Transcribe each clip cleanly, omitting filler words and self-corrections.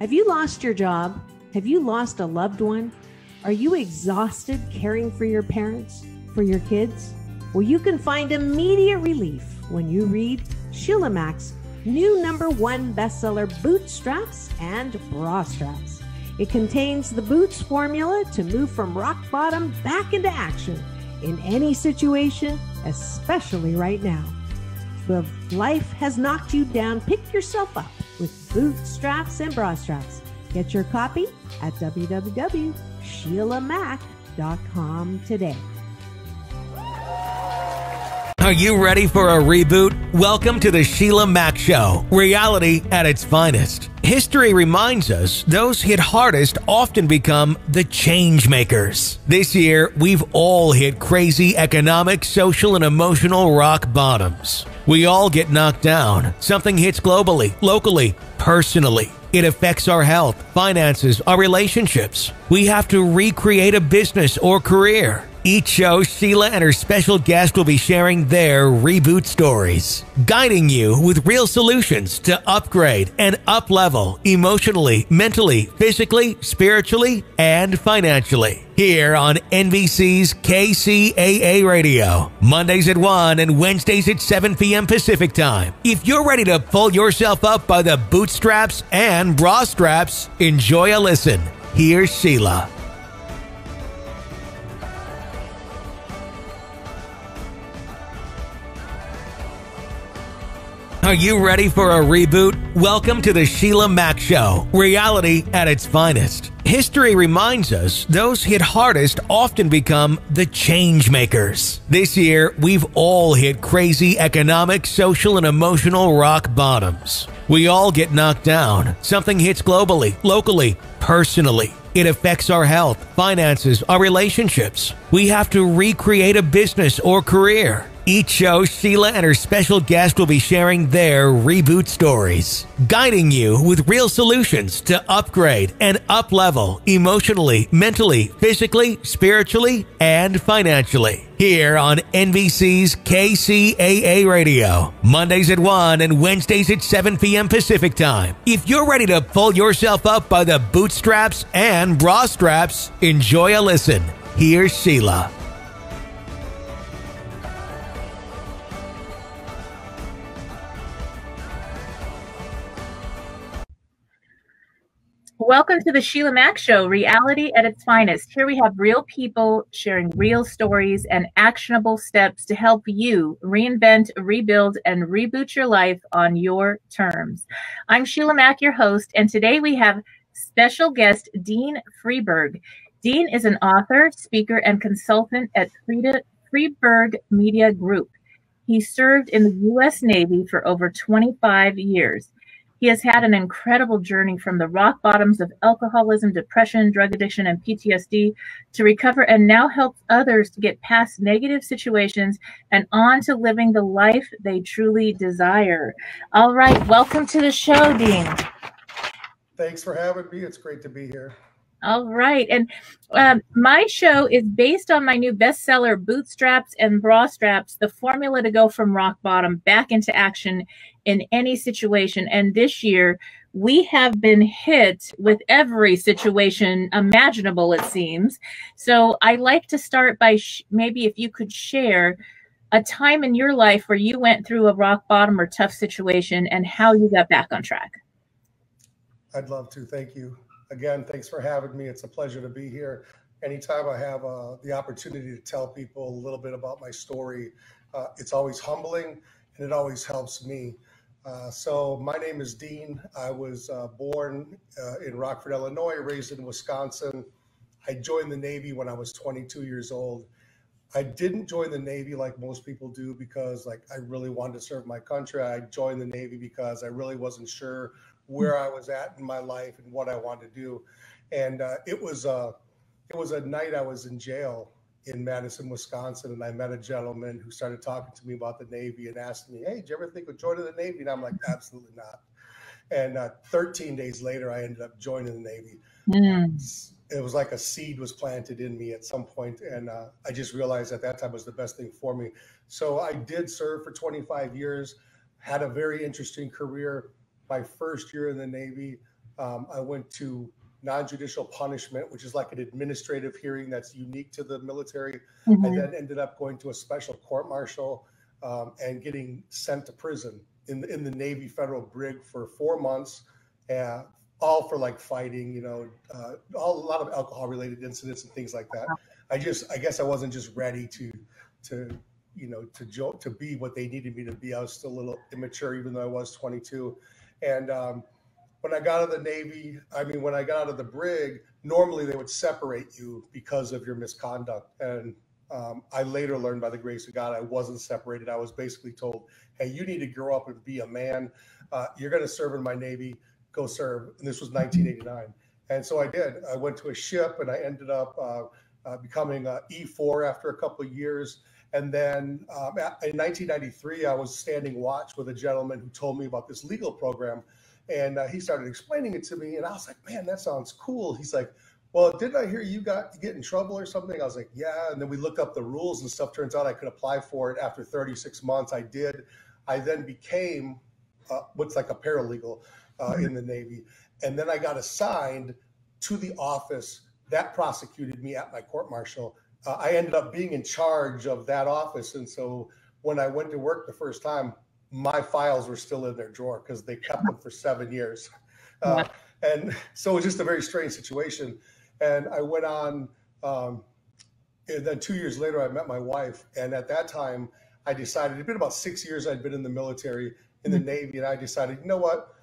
Have you lost your job? Have you lost a loved one? Are you exhausted caring for your parents, for your kids? Well, you can find immediate relief when you read Sheila Mac's new #1 bestseller, Bootstraps and Bra Straps. It contains the Boots formula to move from rock bottom back into action in any situation, especially right now. So if life has knocked you down, pick yourself up with Bootstraps and Bra Straps. Get your copy at www.SheilaMac.com today. Are you ready for a reboot? Welcome to the Sheila Mac Show, reality at its finest. History reminds us those hit hardest often become the change makers. This year, we've all hit crazy economic, social, and emotional rock bottoms. We all get knocked down. Something hits globally, locally, personally. It affects our health, finances, our relationships. We have to recreate a business or career. Each show, Sheila and her special guest will be sharing their reboot stories, guiding you with real solutions to upgrade and up-level emotionally, mentally, physically, spiritually, and financially. Here on NBC's KCAA Radio, Mondays at 1 and Wednesdays at 7 p.m. Pacific Time. If you're ready to pull yourself up by the bootstraps and bra straps, enjoy a listen. Here's Sheila. Are you ready for a reboot? Welcome to the Sheila Mac Show, reality at its finest. History reminds us those hit hardest often become the change makers. This year, we've all hit crazy economic, social, and emotional rock bottoms. We all get knocked down. Something hits globally, locally, personally. It affects our health, finances, our relationships. We have to recreate a business or career. Each show, Sheila and her special guest will be sharing their reboot stories, guiding you with real solutions to upgrade and up-level emotionally, mentally, physically, spiritually, and financially. Here on NBC's KCAA Radio, Mondays at 1 and Wednesdays at 7 p.m. Pacific Time. If you're ready to pull yourself up by the bootstraps and bra straps, enjoy a listen. Here's Sheila. Welcome to the Sheila Mac Show, reality at its finest. Here we have real people sharing real stories and actionable steps to help you reinvent, rebuild, and reboot your life on your terms. I'm Sheila Mac, your host, and today we have special guest Dean Freeberg. Dean is an author, speaker, and consultant at Freeberg Media Group. He served in the U.S. Navy for over 25 years. He has had an incredible journey from the rock bottoms of alcoholism, depression, drug addiction, and PTSD to recover, and now helps others to get past negative situations and on to living the life they truly desire. All right, welcome to the show, Dean. Thanks for having me. It's great to be here. All right. And my show is based on my new bestseller, Bootstraps and Bra Straps, the formula to go from rock bottom back into action in any situation. And this year, we have been hit with every situation imaginable, it seems. So I like to start by maybe if you could share a time in your life where you went through a rock bottom or tough situation and how you got back on track. I'd love to. Thank you. Again, thanks for having me. It's a pleasure to be here. Anytime I have the opportunity to tell people a little bit about my story, it's always humbling and it always helps me. So my name is Dean. I was born in Rockford, Illinois, raised in Wisconsin. I joined the Navy when I was 22 years old. I didn't join the Navy like most people do because I really wanted to serve my country. I joined the Navy because I really wasn't sure where I was at in my life and what I wanted to do. And it was a night I was in jail in Madison, Wisconsin, and I met a gentleman who started talking to me about the Navy and asked me, "Hey, did you ever think of joining the Navy?" And I'm like, "Absolutely not." And 13 days later, I ended up joining the Navy. It was like a seed was planted in me at some point, and I just realized at that time was the best thing for me. So I did serve for 25 years, had a very interesting career. My first year in the Navy, I went to non-judicial punishment, which is like an administrative hearing that's unique to the military. I then ended up going to a special court-martial and getting sent to prison in the Navy Federal Brig for 4 months, all for like fighting, you know, a lot of alcohol-related incidents and things like that. I guess I wasn't just ready to be what they needed me to be. I was still a little immature, even though I was 22. And when I got out of the Navy, when I got out of the brig, normally they would separate you because of your misconduct. And I later learned, by the grace of God, I wasn't separated. I was basically told, hey, you need to grow up and be a man. You're going to serve in my Navy. Go serve. And this was 1989. And so I did. I went to a ship, and I ended up becoming an E4 after a couple of years. And then in 1993, I was standing watch with a gentleman who told me about this legal program. And he started explaining it to me. And I was like, man, that sounds cool. He's like, well, didn't I hear you get in trouble or something? I was like, yeah. And then we looked up the rules and stuff. Turns out I could apply for it after 36 months. I did. I then became what's like a paralegal in the Navy. And then I got assigned to the office that prosecuted me at my court-martial. I ended up being in charge of that office. And so when I went to work the first time, my files were still in their drawer because they kept them for 7 years. And so it was just a very strange situation. And I went on, and then 2 years later, I met my wife. And at that time, I decided, it'd been about 6 years I'd been in the military, in the Navy. And I decided, you know what,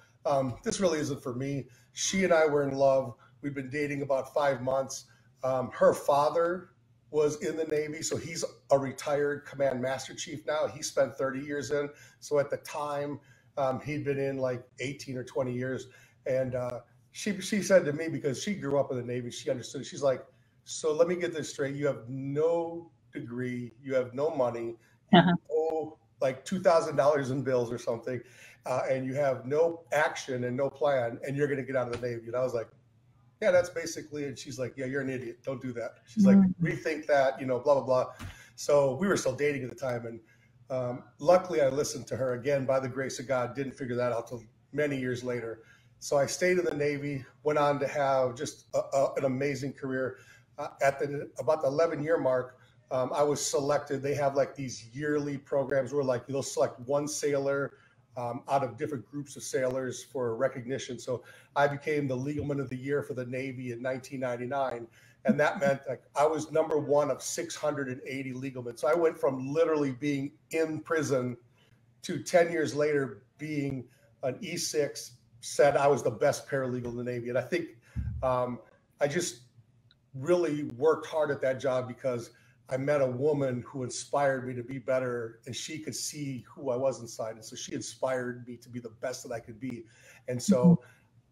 this really isn't for me. She and I were in love. We've been dating about 5 months. Her father was in the Navy, so he's a retired command master chief now. He spent 30 years in. So at the time, he'd been in like 18 or 20 years. And she said to me, because she grew up in the Navy, she understood. She's like, so let me get this straight. You have no degree. You have no money. You owe like $2,000 in bills or something. And you have no action and no plan, and you're going to get out of the Navy. And I was like, yeah, that's basically it. And she's like, yeah, you're an idiot. Don't do that. She's like, rethink that, blah, blah, blah. So we were still dating at the time. And luckily I listened to her again, by the grace of God, didn't figure that out till many years later. So I stayed in the Navy, went on to have just an amazing career. At about the 11-year mark, I was selected. They have like these yearly programs where like they'll select one sailor out of different groups of sailors for recognition. So I became the Legalman of the Year for the Navy in 1999. And that meant like I was number one of 680 legalmen. So I went from literally being in prison to 10 years later being an E6, said I was the best paralegal in the Navy. And I think I just really worked hard at that job because I met a woman who inspired me to be better, and she could see who I was inside. And so she inspired me to be the best that I could be. And so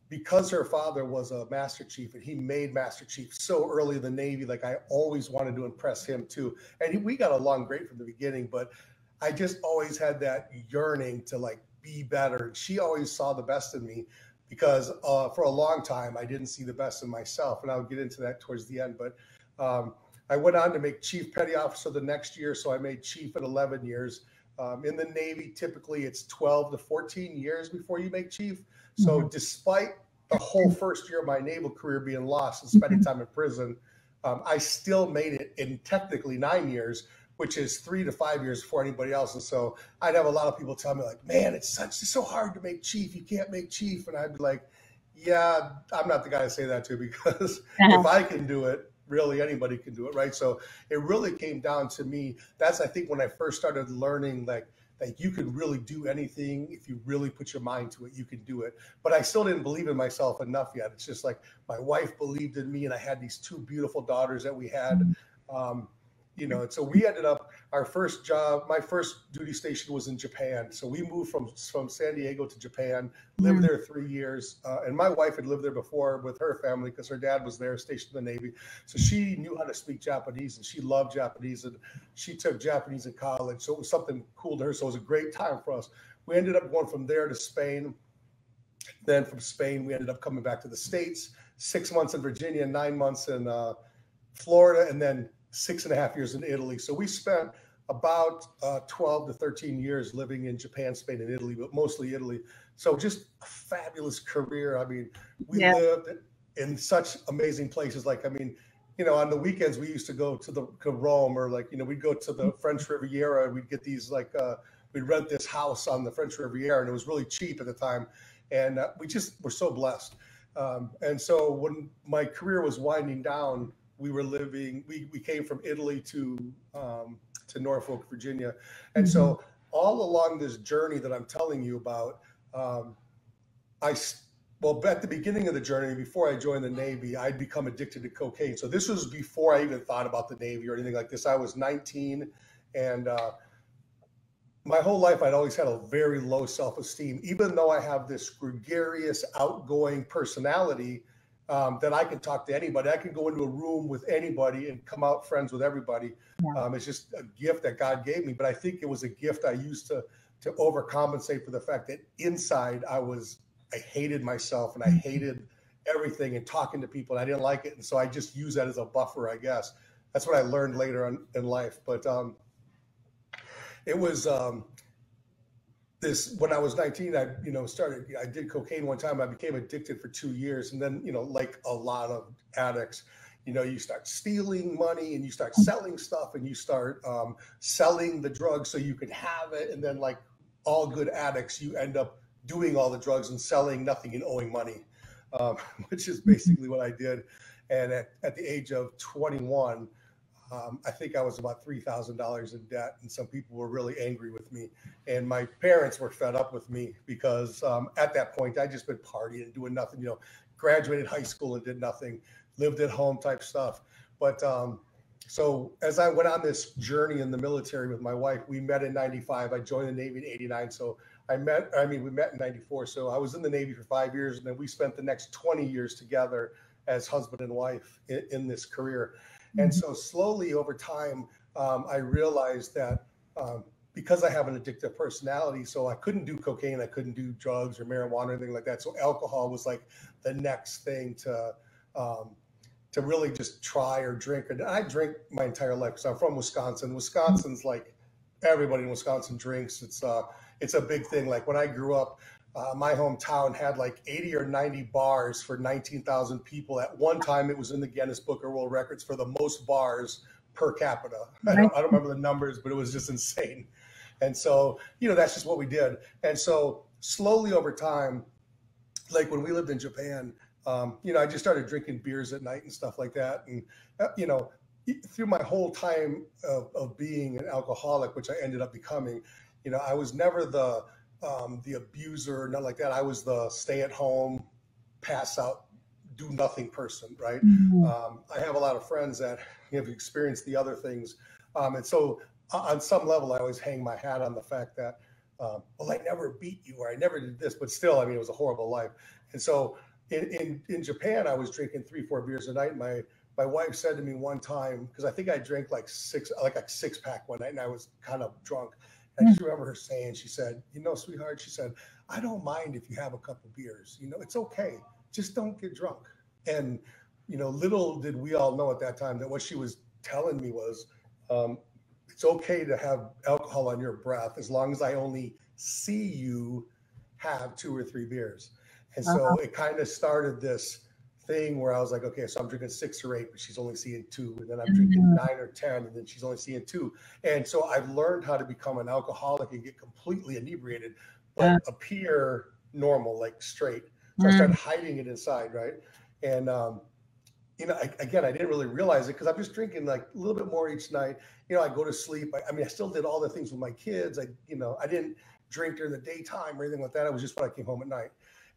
because her father was a master chief and he made master chief so early in the Navy, like I always wanted to impress him too. And we got along great from the beginning, but I just always had that yearning to like be better. And she always saw the best in me because for a long time, I didn't see the best in myself. And I'll get into that towards the end. But I went on to make chief petty officer the next year. So I made chief at 11 years. In the Navy, typically it's 12 to 14 years before you make chief. So despite the whole first year of my naval career being lost and spending time in prison, I still made it in technically 9 years, which is 3 to 5 years before anybody else. And so I'd have a lot of people tell me like, man, it's so hard to make chief. You can't make chief. And I'd be like, yeah, I'm not the guy to say that to, because if I can do it, really anybody can do it, right? So it really came down to me. That's, I think, when I first started learning like you can really do anything. If you really put your mind to it, you can do it. But I still didn't believe in myself enough yet. It's just like my wife believed in me, and I had these 2 beautiful daughters that we had. And so we ended up, our first job, my first duty station was in Japan. So we moved from San Diego to Japan, lived there 3 years. And my wife had lived there before with her family because her dad was there stationed in the Navy. So she knew how to speak Japanese, and she loved Japanese, and she took Japanese in college. So it was something cool to her. So it was a great time for us. We ended up going from there to Spain. Then from Spain, we ended up coming back to the States, 6 months in Virginia, 9 months in Florida, and then 6.5 years in Italy. So we spent about 12 to 13 years living in Japan, Spain, and Italy, but mostly Italy. So just a fabulous career. I mean, we lived in such amazing places. Like, I mean, you know, on the weekends we used to go to Rome, or like, you know, we'd go to the French Riviera. We'd get these like we'd rent this house on the French Riviera, and it was really cheap at the time. And we just were so blessed. And so when my career was winding down, we were living. We came from Italy to Norfolk, Virginia, and so all along this journey that I'm telling you about, well, at the beginning of the journey, before I joined the Navy, I'd become addicted to cocaine. So this was before I even thought about the Navy or anything like this. I was 19, and my whole life I'd always had a very low self-esteem, even though I have this gregarious, outgoing personality that I can talk to anybody. I can go into a room with anybody and come out friends with everybody. It's just a gift that God gave me. But I think it was a gift I used to overcompensate for the fact that inside I hated myself, and I hated everything and talking to people, and I didn't like it. And so I just use that as a buffer, I guess. That's what I learned later on in life. But it was when I was 19, I did cocaine one time. I became addicted for 2 years. And then, you know, like a lot of addicts, you know, you start stealing money and you start selling stuff, and you start selling the drugs so you can have it. And then, like all good addicts, you end up doing all the drugs and selling nothing and owing money, which is basically what I did. And at the age of 21, I think I was about $3,000 in debt, and some people were really angry with me. And my parents were fed up with me because at that point, I'd just been partying and doing nothing, you know, graduated high school and did nothing, lived at home type stuff. But so as I went on this journey in the military with my wife, we met in 95. I joined the Navy in 89. So we met in 94. So I was in the Navy for 5 years, and then we spent the next 20 years together as husband and wife in this career. And so slowly over time, I realized that because I have an addictive personality, so I couldn't do cocaine, I couldn't do drugs or marijuana or anything like that. So alcohol was like the next thing to really just try or drink. And I drink my entire life because I'm from Wisconsin. Wisconsin's like, everybody in Wisconsin drinks. It's a big thing. Like when I grew up, my hometown had like 80 or 90 bars for 19,000 people. At one time, it was in the Guinness Book of World Records for the most bars per capita. I don't remember the numbers, but it was just insane. And so, you know, that's just what we did. And so slowly over time, like when we lived in Japan, you know, I just started drinking beers at night and stuff like that. And, you know, through my whole time of being an alcoholic, which I ended up becoming, you know, I was never the abuser, nothing like that. I was the stay at home, pass out, do nothing person, right? I have a lot of friends that have experienced the other things. And so on some level, I always hang my hat on the fact that, well, I never beat you, or I never did this, but still, I mean, it was a horrible life. And so in Japan, I was drinking 3-4 beers a night. My wife said to me one time, because I think I drank like a six-pack one night, and I was kind of drunk. I just remember her saying, she said, you know, sweetheart, she said, I don't mind if you have a couple beers, you know, it's okay. Just don't get drunk. And, you know, little did we all know at that time that what she was telling me was, it's okay to have alcohol on your breath as long as I only see you have 2 or 3 beers. And so it kind of started this thing where I was like, okay, so I'm drinking 6 or 8, but she's only seeing 2. And then I'm drinking 9 or 10, and then she's only seeing 2. And so I've learned how to become an alcoholic and get completely inebriated, but appear normal, like straight. So I started hiding it inside, right? And, you know, again, I didn't really realize it because I'm just drinking like a little bit more each night. You know, I go to sleep. I mean, I still did all the things with my kids. I didn't drink during the daytime or anything like that. It was just when I came home at night.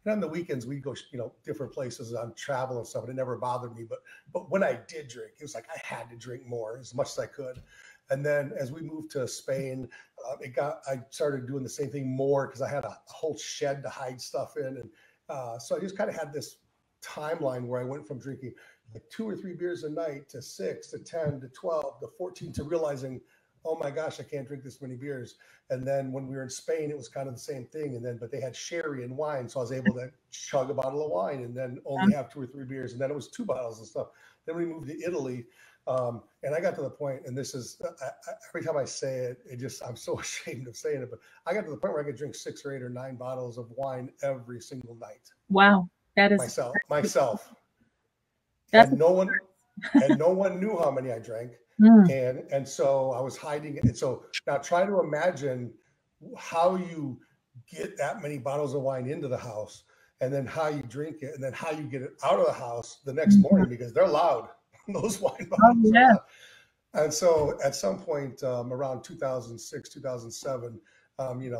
And on the weekends, we'd go, you know, different places on travel and stuff, and it never bothered me. But when I did drink, it was like I had to drink more as much as I could. And then as we moved to Spain, I started doing the same thing more because I had a whole shed to hide stuff in. And so I just kind of had this timeline where I went from drinking like 2 or 3 beers a night to 6 to 10 to 12 to 14 to realizing, oh my gosh, I can't drink this many beers. And then when we were in Spain, it was kind of the same thing. And then, but they had sherry and wine. So I was able to chug a bottle of wine and then only have 2 or 3 beers. And then it was 2 bottles and stuff. Then we moved to Italy. And I got to the point, and this is, every time I say it, I'm so ashamed of saying it, but I got to the point where I could drink 6 or 8 or 9 bottles of wine every single night. Wow. That is myself. That's and no one knew how many I drank. And so I was hiding it. And so now try to imagine how you get that many bottles of wine into the house, and then how you drink it, and then how you get it out of the house the next morning, because they're loud. Those wine bottles. And so at some point around 2006, 2007,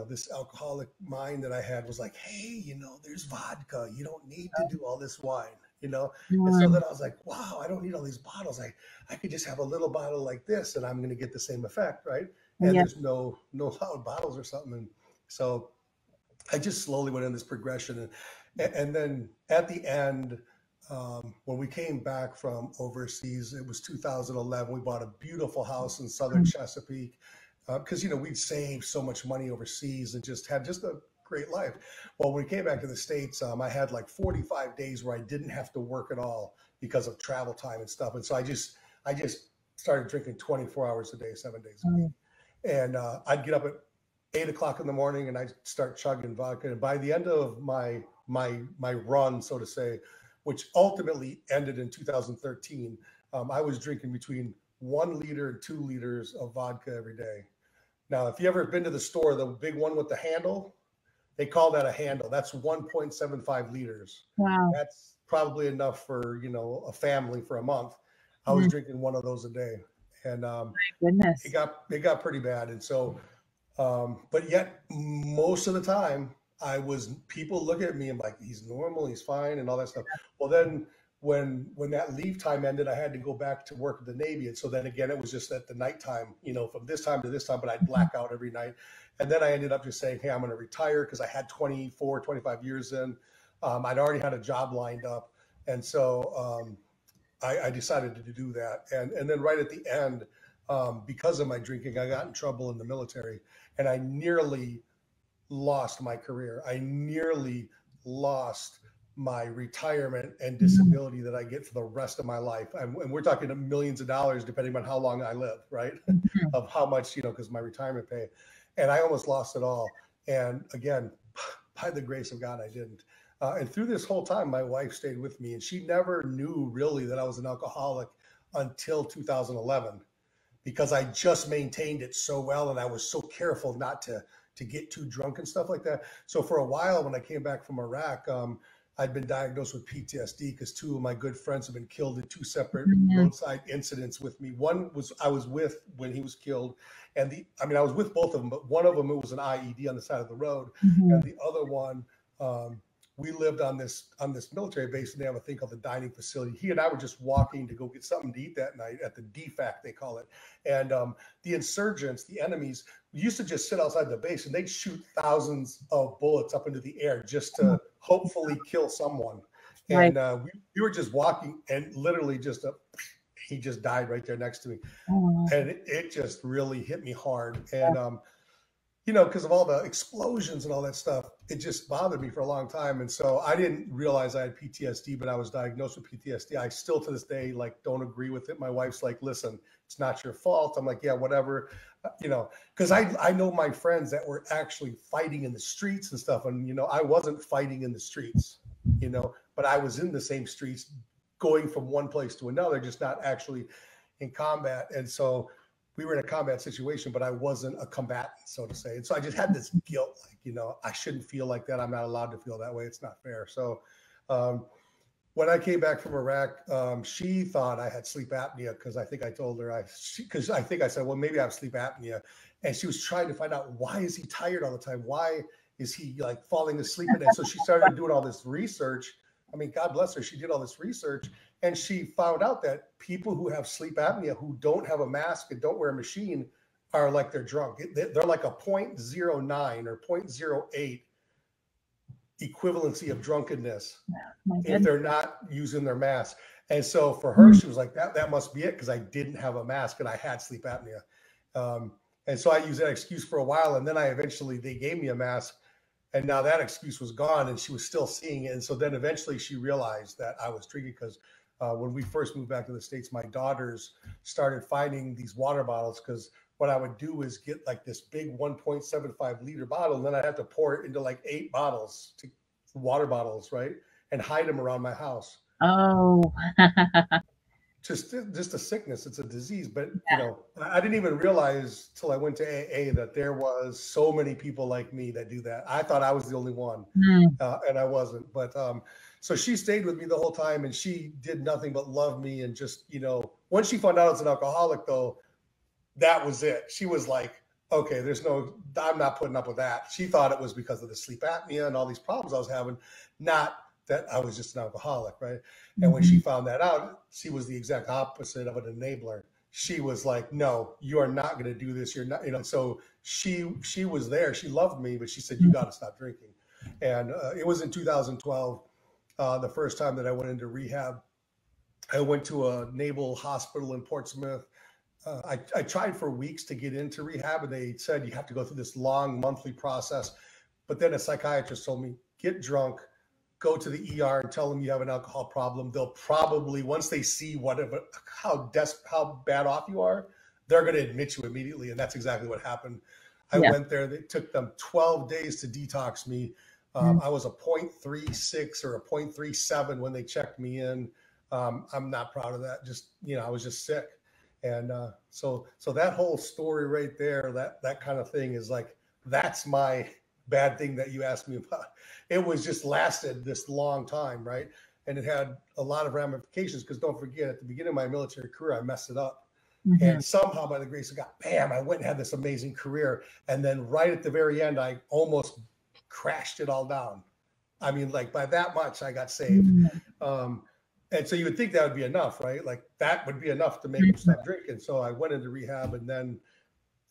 this alcoholic mind that I had was like, hey, there's vodka. You don't need to do all this wine, And so then I was like, wow, I don't need all these bottles. I could just have a little bottle like this and I'm going to get the same effect, right? And there's no loud bottles or something. And so I just slowly went in this progression. And then at the end, when we came back from overseas, it was 2011. We bought a beautiful house in southern Chesapeake because, we'd saved so much money overseas and just had a great life. Well, when we came back to the States, I had like 45 days where I didn't have to work at all because of travel time and stuff. And so I just started drinking 24 hours a day, 7 days a week. And I'd get up at 8 o'clock in the morning and I'd start chugging vodka. And by the end of my run, so to say, which ultimately ended in 2013, I was drinking between 1 liter and 2 liters of vodka every day. Now, if you ever been to the store, the big one with the handle, they call that a handle. That's 1.75 liters. Wow. That's probably enough for, a family for a month. I was drinking 1 of those a day. And my goodness, it got pretty bad. And so, but yet most of the time, people look at me and like, he's normal, he's fine, and all that stuff. Well, then when that leave time ended, I had to go back to work at the Navy. And so then again, it was just at the nighttime, from this time to this time, but I'd black out every night. And then I ended up just saying, hey, I'm going to retire because I had 24, 25 years in. I'd already had a job lined up. And so I decided to do that. And then right at the end, because of my drinking, I got in trouble in the military and I nearly lost my career. I nearly lost my retirement and disability that I get for the rest of my life. And we're talking millions of dollars, depending on how long I live, right? Of how much, because my retirement pay. And I almost lost it all. And again, by the grace of God, I didn't. And through this whole time, my wife stayed with me and she never knew really that I was an alcoholic until 2011, because I just maintained it so well. And I was so careful not to get too drunk and stuff like that. So for a while, when I came back from Iraq, I'd been diagnosed with PTSD because 2 of my good friends had been killed in 2 separate roadside incidents with me. One was I was with when he was killed, and I was with both of them, but one of them, it was an IED on the side of the road, and the other one, we lived on this military base, and they have a thing called the dining facility. He and I were just walking to go get something to eat that night at the DFAC, they call it. And the insurgents, the enemies, used to just sit outside the base and they'd shoot thousands of bullets up into the air just to hopefully kill someone. And we were just walking and literally he just died right there next to me. And it just really hit me hard. And, because of all the explosions and all that stuff, it just bothered me for a long time. And so I didn't realize I had PTSD, but I was diagnosed with PTSD. I still to this day, don't agree with it. My wife's like, listen, it's not your fault. I'm like, yeah, whatever, because I know my friends that were actually fighting in the streets and stuff. And, I wasn't fighting in the streets, but I was in the same streets going from one place to another, just not actually in combat. And so we were in a combat situation, but I wasn't a combatant, so to say. And so I just had this guilt, I shouldn't feel like that. I'm not allowed to feel that way. It's not fair. So when I came back from Iraq, she thought I had sleep apnea because I think I told her, I said, well, maybe I have sleep apnea. And she was trying to find out, why is he tired all the time? Why is he falling asleep at night? So she started doing all this research. God bless her. She did all this research and she found out that people who have sleep apnea, who don't have a mask and don't wear a machine, are like they're drunk. They're like a 0.09 or 0.08 equivalency of drunkenness if they're not using their mask. And so for her, she was like, that must be it, because I didn't have a mask and I had sleep apnea. And so I used that excuse for a while. And then they gave me a mask. And now that excuse was gone and she was still seeing it. And so then eventually she realized that I was drinking because when we first moved back to the States, my daughters started finding these water bottles because what I would do is get like this big 1.75 liter bottle. And then I'd have to pour it into like 8 water bottles, right? And hide them around my house. Oh. Just a sickness. It's a disease. But, you know, I didn't even realize till I went to AA that there was so many people like me that do that. I thought I was the only one and I wasn't. But so she stayed with me the whole time and she did nothing but love me. And just, you know, once she found out I was an alcoholic, though, that was it. She was like, okay, I'm not putting up with that. She thought it was because of the sleep apnea and all these problems I was having, not that I was just an alcoholic, right? And when she found that out, she was the exact opposite of an enabler. She was like, no, you are not going to do this. You're not, you know, so she was there. She loved me, but she said, you got to stop drinking. And it was in 2012, the first time that I went into rehab. I went to a naval hospital in Portsmouth. I tried for weeks to get into rehab, and they said you have to go through this long monthly process. But then a psychiatrist told me, get drunk, go to the ER and tell them you have an alcohol problem. They'll probably, once they see how bad off you are, they're going to admit you immediately. And that's exactly what happened. I went there. It took them 12 days to detox me. I was a 0.36 or a 0.37 when they checked me in. I'm not proud of that. Just, you know, I was just sick. And so that whole story right there, that kind of thing is like, that's my bad thing that you asked me about. It was just lasted this long time, right? And it had a lot of ramifications because don't forget, at the beginning of my military career, I messed it up. And somehow, by the grace of God, bam, I went and had this amazing career. And then right at the very end, I almost crashed it all down. I mean, like by that much, I got saved. And so you would think that would be enough, right? Like that would be enough to make him stop drinking. So I went into rehab, and then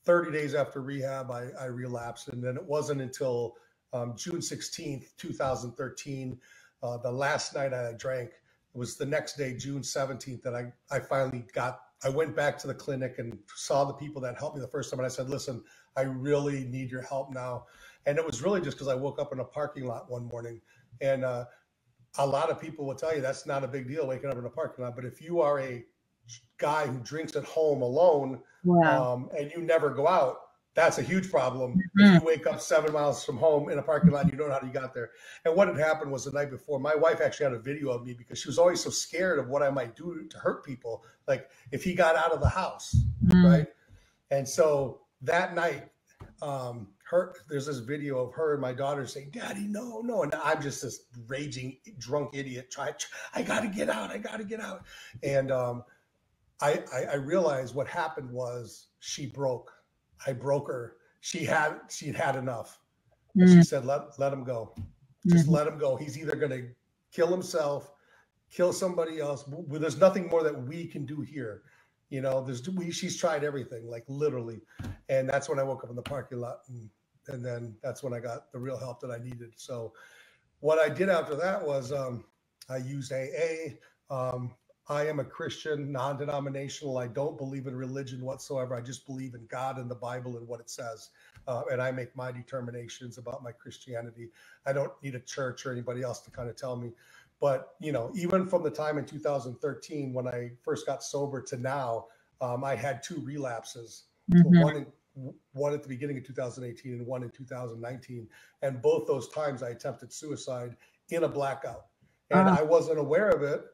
30 days after rehab, I relapsed. And then it wasn't until June 16th, 2013, the last night I drank, it was the next day, June 17th, that I went back to the clinic and saw the people that helped me the first time. And I said, listen, I really need your help now. And it was really just because I woke up in a parking lot one morning. And a lot of people will tell you that's not a big deal, waking up in a parking lot. But if you are a guy who drinks at home alone, and you never go out, that's a huge problem. If you wake up 7 miles from home in a parking lot, you don't know how you got there. And what had happened was the night before, my wife actually had a video of me because she was always so scared of what I might do to hurt people. Like if he got out of the house, right? And so that night, there's this video of her and my daughter saying, Daddy, no. And I'm just this raging drunk idiot. I got to get out. I got to get out. And I realized what happened was she broke. I broke her. She'd had enough. And she said, let him go. Just let him go. He's either going to kill himself, kill somebody else. There's nothing more that we can do here. You know, she's tried everything, like literally. And that's when I woke up in the parking lot. And then that's when I got the real help that I needed. So what I did after that was I used AA. I am a Christian, non-denominational. I don't believe in religion whatsoever. I just believe in God and the Bible and what it says. And I make my determinations about my Christianity. I don't need a church or anybody else to kind of tell me. But, you know, even from the time in 2013, when I first got sober to now, I had 2 relapses. One at the beginning of 2018 and one in 2019. And both those times I attempted suicide in a blackout. And I wasn't aware of it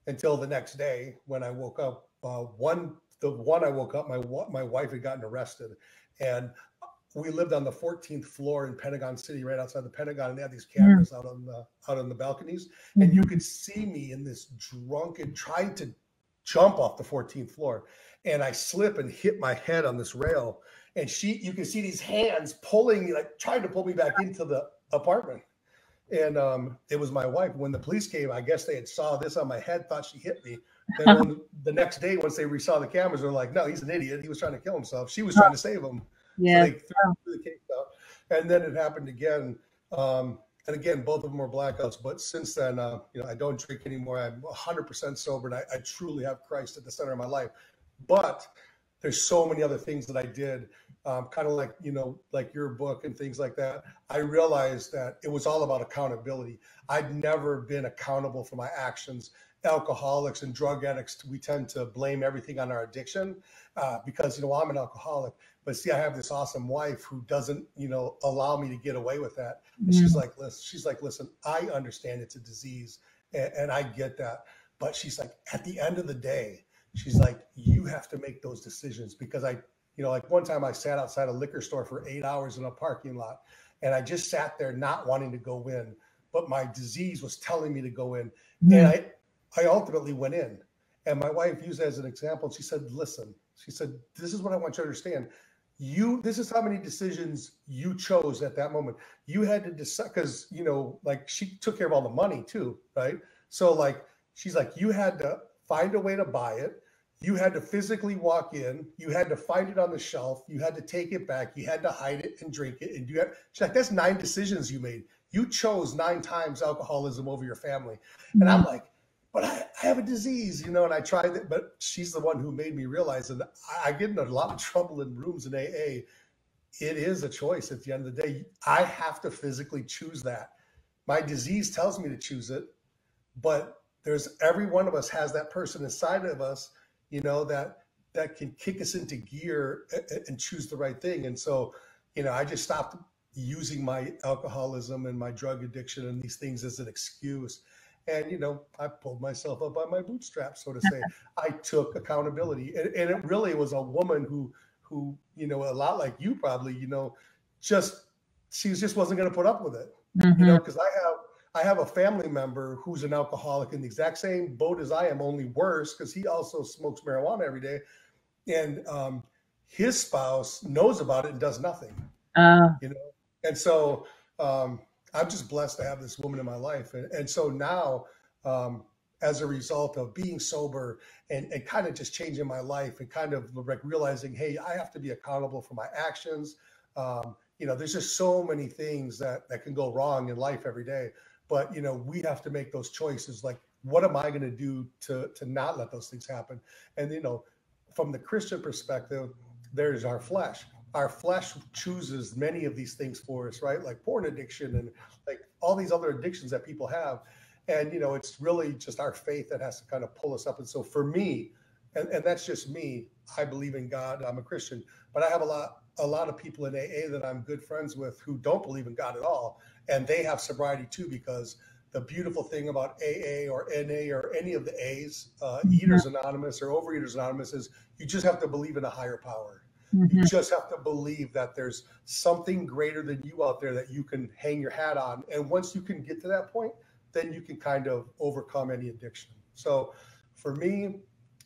until the next day when I woke up. The one I woke up, my wife had gotten arrested, and we lived on the 14th floor in Pentagon City, right outside the Pentagon, and they had these cameras out on the balconies, and you could see me in this drunken trying to jump off the 14th floor, and I slip and hit my head on this rail, and you can see these hands pulling me, like trying to pull me back into the apartment. And it was my wife. When the police came, I guess they had saw this on my head, thought she hit me. Then the next day, once they saw the cameras, they're like, no, he's an idiot. He was trying to kill himself. She was trying to save him. Yeah. So they threw the case out. And then it happened again. And again, both of them were blackouts. But since then, you know, I don't drink anymore. I'm 100% sober. And I truly have Christ at the center of my life. But there's so many other things that I did, kind of like, you know, like your book and things like that. I realized that it was all about accountability. I'd never been accountable for my actions. Alcoholics and drug addicts, we tend to blame everything on our addiction because, you know, I'm an alcoholic. But see, I have this awesome wife who doesn't, you know, allow me to get away with that. And she's like, listen, I understand it's a disease and I get that. But she's like, at the end of the day, she's like, you have to make those decisions. Because I, you know, like one time I sat outside a liquor store for 8 hours in a parking lot and I just sat there not wanting to go in, but my disease was telling me to go in. And I ultimately went in. And my wife used it as an example. She said, listen, she said, this is what I want you to understand. This is how many decisions you chose at that moment. You had to decide, because, you know, like she took care of all the money too, right? So like, she's like, you had to find a way to buy it. You had to physically walk in. You had to find it on the shelf. You had to take it back. You had to hide it and drink it. And she's like, that's 9 decisions you made. You chose 9 times alcoholism over your family. And I'm like, but I have a disease, you know, and I tried it, but she's the one who made me realize that I get in a lot of trouble in rooms in AA. It is a choice at the end of the day. I have to physically choose that. My disease tells me to choose it, but every one of us has that person inside of us, you know, that can kick us into gear and choose the right thing. And so, you know, I just stopped using my alcoholism and my drug addiction and these things as an excuse. And, you know, I pulled myself up by my bootstraps, so to say. I took accountability. And it really was a woman who, you know, a lot like you probably, you know, she just wasn't going to put up with it. You know, because I have a family member who's an alcoholic in the exact same boat as I am, only worse, because he also smokes marijuana every day. And his spouse knows about it and does nothing, you know? And so, I'm just blessed to have this woman in my life. And so now, as a result of being sober and kind of just changing my life and kind of like realizing, hey, I have to be accountable for my actions. You know, there's just so many things that can go wrong in life every day. But, you know, we have to make those choices. Like, what am I going to do to not let those things happen? And, you know, from the Christian perspective, there's our flesh. Our flesh chooses many of these things for us, right? Like porn addiction and like all these other addictions that people have. And, you know, it's really just our faith that has to kind of pull us up. And so for me, and that's just me, I believe in God. I'm a Christian, but I have a lot of people in AA that I'm good friends with who don't believe in God at all. And they have sobriety too, because the beautiful thing about AA or NA or any of the A's, Eaters Anonymous or Overeaters Anonymous, is you just have to believe in a higher power. You just have to believe that there's something greater than you out there that you can hang your hat on. And once you can get to that point, then you can kind of overcome any addiction. So for me,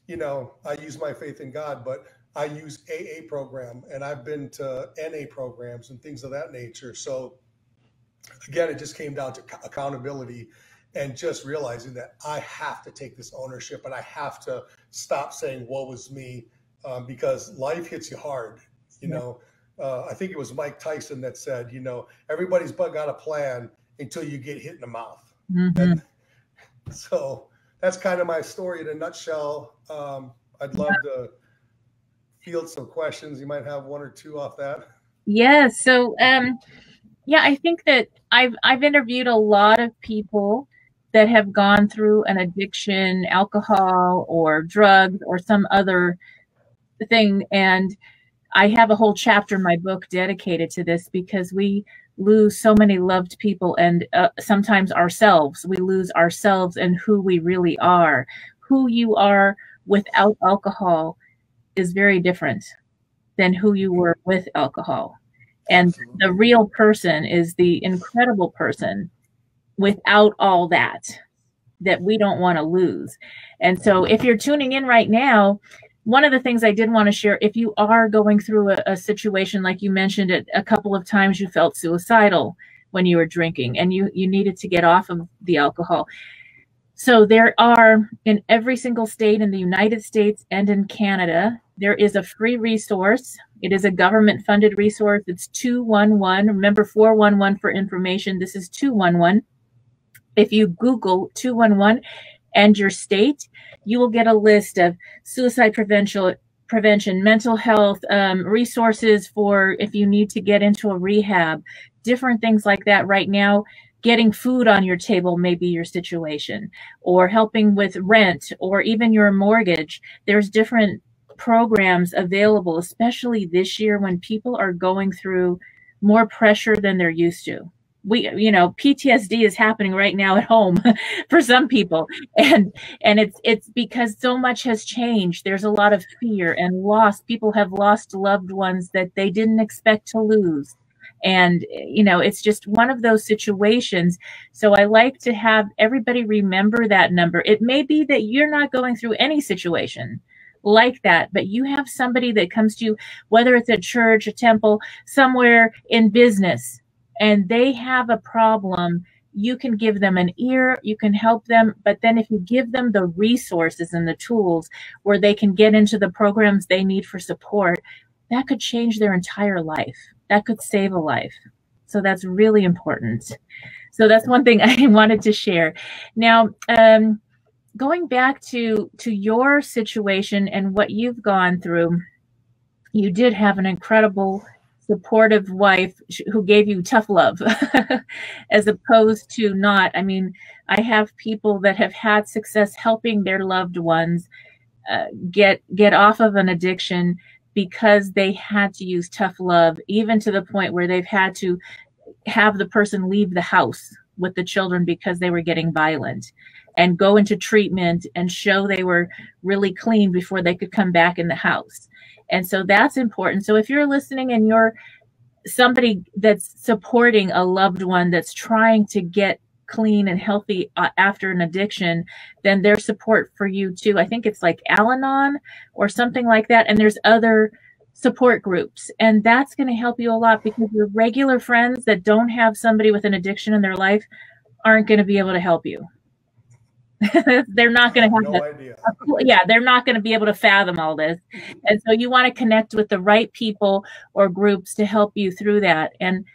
you know, I use my faith in God, but I use AA program and I've been to NA programs and things of that nature. So again, it just came down to accountability and just realizing that I have to take this ownership and I have to stop saying, woe is me. Because life hits you hard, you know. I think it was Mike Tyson that said, you know, everybody's got a plan until you get hit in the mouth. And so that's kind of my story in a nutshell. I'd love to field some questions. You might have 1 or 2 off that. Yeah. So, yeah, I think that I've interviewed a lot of people that have gone through an addiction, alcohol or drugs or some other thing, and I have a whole chapter in my book dedicated to this because we lose so many loved people and sometimes ourselves. We lose ourselves and who we really are. Who you are without alcohol is very different than who you were with alcohol. And the real person is the incredible person without all that we don't want to lose. And so if you're tuning in right now, one of the things I did want to share, if you are going through a situation like you mentioned it a couple of times, you felt suicidal when you were drinking and you needed to get off of the alcohol. So there are, in every single state in the United States and in Canada, there is a free resource. It is a government-funded resource. It's 211. Remember 411 for information. This is 211. If you Google 211 and your state, you will get a list of suicide prevention, mental health, resources for if you need to get into a rehab, different things like that. Right now, getting food on your table may be your situation, or helping with rent, or even your mortgage. There's different programs available, especially this year when people are going through more pressure than they're used to. PTSD is happening right now at home for some people. And it's because so much has changed. There's a lot of fear and loss. People have lost loved ones that they didn't expect to lose. And, it's just one of those situations. So I like to have everybody remember that number. It may be that you're not going through any situation like that, but you have somebody that comes to you, whether it's at church, a temple, somewhere in business, and they have a problem. You can give them an ear, you can help them, but then if you give them the resources and the tools where they can get into the programs they need for support, that could change their entire life. That could save a life. So that's really important. So that's one thing I wanted to share. Now, going back to your situation and what you've gone through, you did have an incredible, supportive wife who gave you tough love as opposed to not. I mean, I have people that have had success helping their loved ones get off of an addiction because they had to use tough love, even to the point where they've had to have the person leave the house with the children because they were getting violent, and go into treatment and show they were really clean before they could come back in the house. And so that's important. So if you're listening and you're somebody that's supporting a loved one that's trying to get clean and healthy after an addiction, then there's support for you too. I think it's like Al-Anon or something like that. And there's other support groups, and that's going to help you a lot, because your regular friends that don't have somebody with an addiction in their life aren't going to be able to help you. They're not going to have no idea. Yeah, they're not going to be able to fathom all this. And so you want to connect with the right people or groups to help you through that. And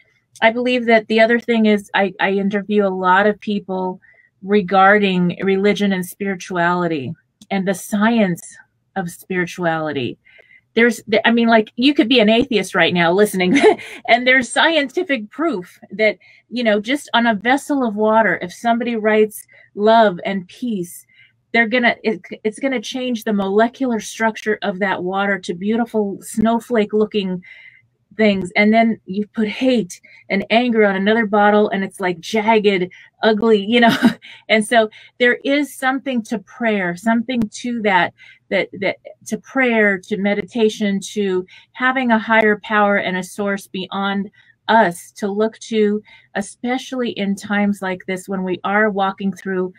I believe that the other thing is I interview a lot of people regarding religion and spirituality and the science of spirituality. Like, you could be an atheist right now listening, and there's scientific proof that, just on a vessel of water, if somebody writes love and peace, it's gonna change the molecular structure of that water to beautiful snowflake looking things. And then you put hate and anger on another bottle, and it's like jagged, ugly, And so there is something to prayer, something to that to prayer, to meditation, to having a higher power and a source beyond us to look to, especially in times like this when we are walking through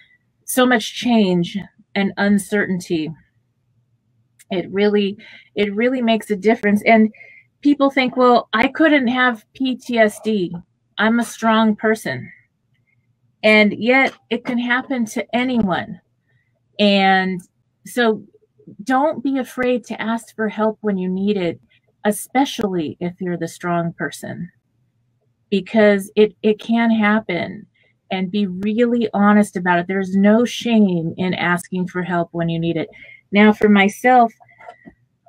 so much change and uncertainty. It really makes a difference. And people think, well, I couldn't have PTSD. I'm a strong person. And yet it can happen to anyone. And so don't be afraid to ask for help when you need it, especially if you're the strong person, because it can happen. And be really honest about it. There's no shame in asking for help when you need it. Now, for myself,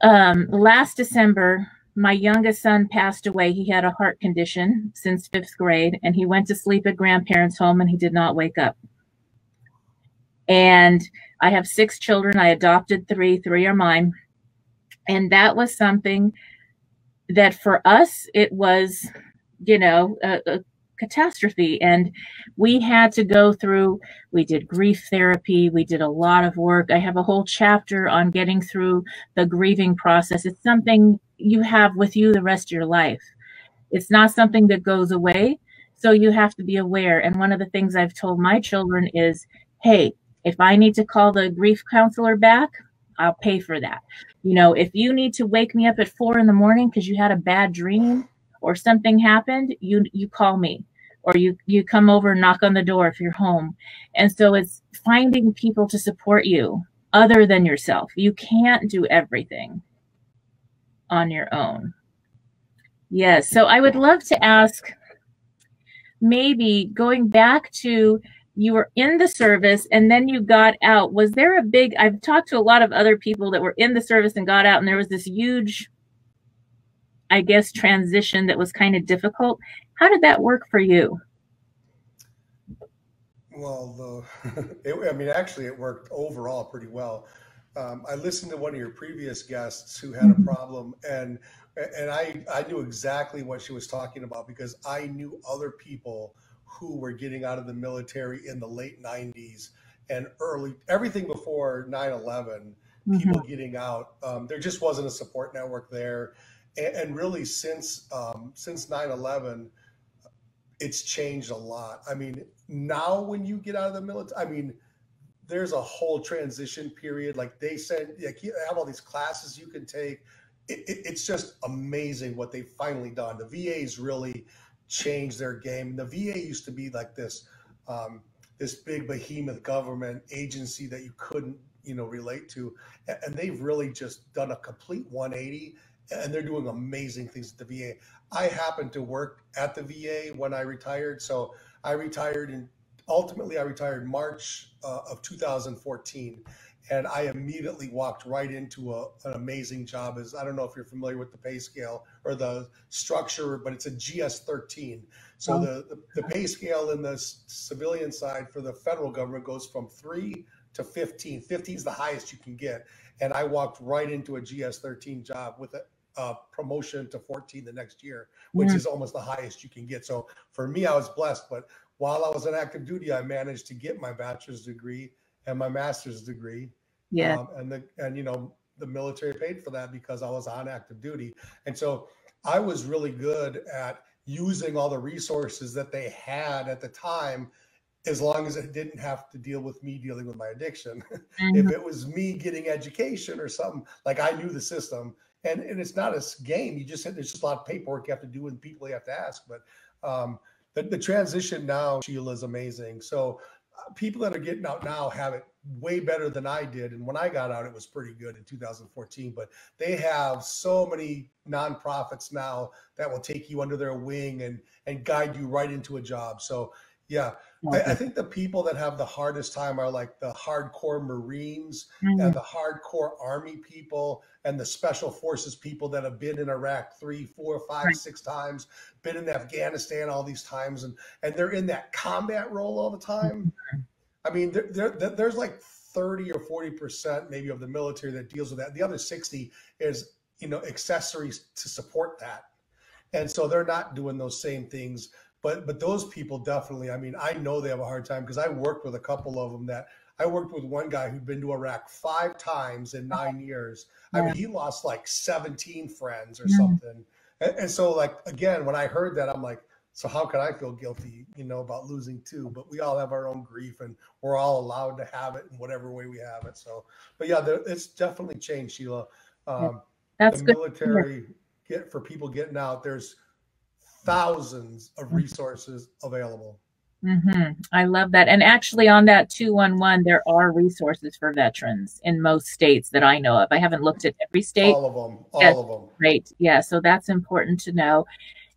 last December, my youngest son passed away. He had a heart condition since 5th grade, and he went to sleep at grandparents' home, and he did not wake up. And I have 6 children. I adopted 3. 3 are mine. And that was something that for us, it was, a catastrophe. And we had to go through, we did grief therapy. We did a lot of work. I have a whole chapter on getting through the grieving process. It's something you have with you the rest of your life. It's not something that goes away. So you have to be aware. And one of the things I've told my children is, hey, if I need to call the grief counselor back, I'll pay for that. If you need to wake me up at 4 in the morning because you had a bad dream or something happened, you call me, or you come over and knock on the door if you're home. And so it's finding people to support you other than yourself. You can't do everything on your own. Yes. So I would love to ask, maybe going back to you were in the service and then you got out. Was there a big, I've talked to a lot of other people that were in the service and got out, and there was this huge, I guess, transition that was kind of difficult. How did that work for you? Well, I mean, actually, it worked overall pretty well. I listened to one of your previous guests who had a problem, and I knew exactly what she was talking about, because I knew other people who were getting out of the military in the late 90s and everything before 9/11, people getting out. There just wasn't a support network there. And really since 9/11, it's changed a lot. I mean, now when you get out of the military, I mean, there's a whole transition period. Like they said, like, you have all these classes you can take. It's just amazing what they've finally done. The VA's really changed their game. The VA used to be like this big behemoth government agency that you couldn't, relate to. And they've really just done a complete 180, and they're doing amazing things at the VA. I happened to work at the VA when I retired. So I retired ultimately I retired March of 2014. And I immediately walked right into an amazing job. I don't know if you're familiar with the pay scale or the structure, but it's a GS-13. So the pay scale in the civilian side for the federal government goes from 3 to 15. 15 is the highest you can get. And I walked right into a GS-13 job with a promotion to 14 the next year, which is almost the highest you can get. So for me, I was blessed. But while I was on active duty, I managed to get my bachelor's degree and my master's degree. Yeah. And the military paid for that because I was on active duty. And so I was really good at using all the resources that they had at the time, as long as it didn't have to deal with me dealing with my addiction. If it was me getting education or something, like, I knew the system, and it's not a game. There's just a lot of paperwork you have to do and people you have to ask. But the transition now, Sheila, is amazing. So people that are getting out now have it way better than I did. And when I got out, it was pretty good in 2014. But they have so many nonprofits now that will take you under their wing and guide you right into a job. So yeah, I think the people that have the hardest time are like the hardcore Marines and the hardcore Army people and the special forces people that have been in Iraq 3, 4, 5, 6 times, been in Afghanistan all these times, and they're in that combat role all the time. I mean, there's like 30 or 40% maybe of the military that deals with that. The other 60 is, accessories to support that. And so they're not doing those same things. But those people definitely, I mean, I know they have a hard time, because I worked with a couple of them. I worked with one guy who'd been to Iraq 5 times in 9 years. I mean, he lost like 17 friends or something. And so, like, again, when I heard that, I'm like, so how could I feel guilty, about losing too? But we all have our own grief, and we're all allowed to have it in whatever way we have it. So, but yeah, it's definitely changed, Sheila. That's the good. Military, for people getting out, there's thousands of resources available. I love that. And actually, on that 211, there are resources for veterans in most states that I know of. I haven't looked at every state. All of them. Great. Yeah. So that's important to know.